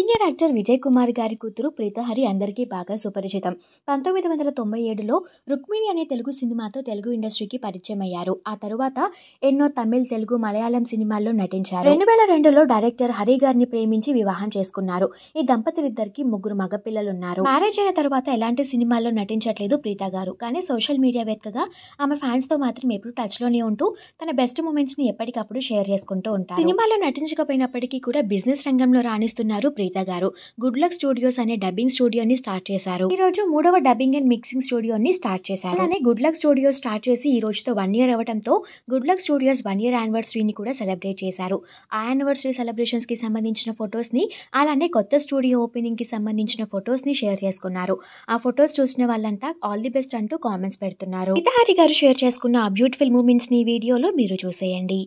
Senior actor Vijay Kumar గారి కూతురు ప్రీతహరి అందరికీ బాగా సుపరిచితం. 1997లో 'రుక్మిణి' అనే తెలుగు సినిమాతో తెలుగు ఇండస్ట్రీకి పరిచయమయ్యారు. ఆ తరువాత ఎన్నో తమిళ్, తెలుగు, మలయాళం సినిమాల్లో నటించారు. 2002లో డైరెక్టర్ హరి గారిని ప్రేమించి వివాహం చేసుకున్నారు. ఈ దంపతులిద్దరికి 3 మగపిల్లలున్నారు. మ్యారేజ్ అయిన తరువాత ఎలాంటి సినిమాల్లో నటించట్లేదు ప్రీత గారు. కానీ సోషల్ మీడియా వేదికగా ఆమె ఫ్యాన్స్తో మాత్రం ఎప్పుడు టచ్లోనే ఉంటూ తన బెస్ట్ మూమెంట్స్ని ఎప్పటికప్పుడు షేర్ చేసుకుంటూ ఉంటారు. సినిమాలో నటించకపోయినప్పటికీ కూడా బిజినెస్ రంగంలో రాణిస్తున్నారు ప్రీత గారు. గుడ్ లక్ స్టూడియోస్ అనే డబ్బింగ్ స్టూడియోని స్టార్ట్ చేశారు. ఈ రోజు 3వ డబ్బింగ్ అండ్ మిక్సింగ్ స్టూడియోని స్టార్ట్ చేశారు. అలానే గుడ్ లక్ స్టూడియోస్ స్టార్ట్ చేసి ఈ రోజుతో 1 year అవ్వడంతో గుడ్ లక్ స్టూడియోస్ 1 year యానివర్సరీని కూడా సెలబ్రేట్ చేశారు. ఆ యానివర్సరీ సెలబ్రేషన్స్ కి సంబంధించిన ఫొటోస్ ని, అలానే కొత్త స్టూడియో ఓపెనింగ్ కి సంబంధించిన ఫొటోస్ ని షేర్ చేసుకున్నారు. ఆ ఫొటోస్ చూసిన వాళ్ళంతా ఆల్ ది బెస్ట్ అంటూ కామెంట్స్ పెడుతున్నారు. ప్రీతహరి గారు షేర్ చేసుకున్న ఆ బ్యూటిఫుల్ మూమెంట్స్ ని వీడియోలో మీరు చూసేయండి.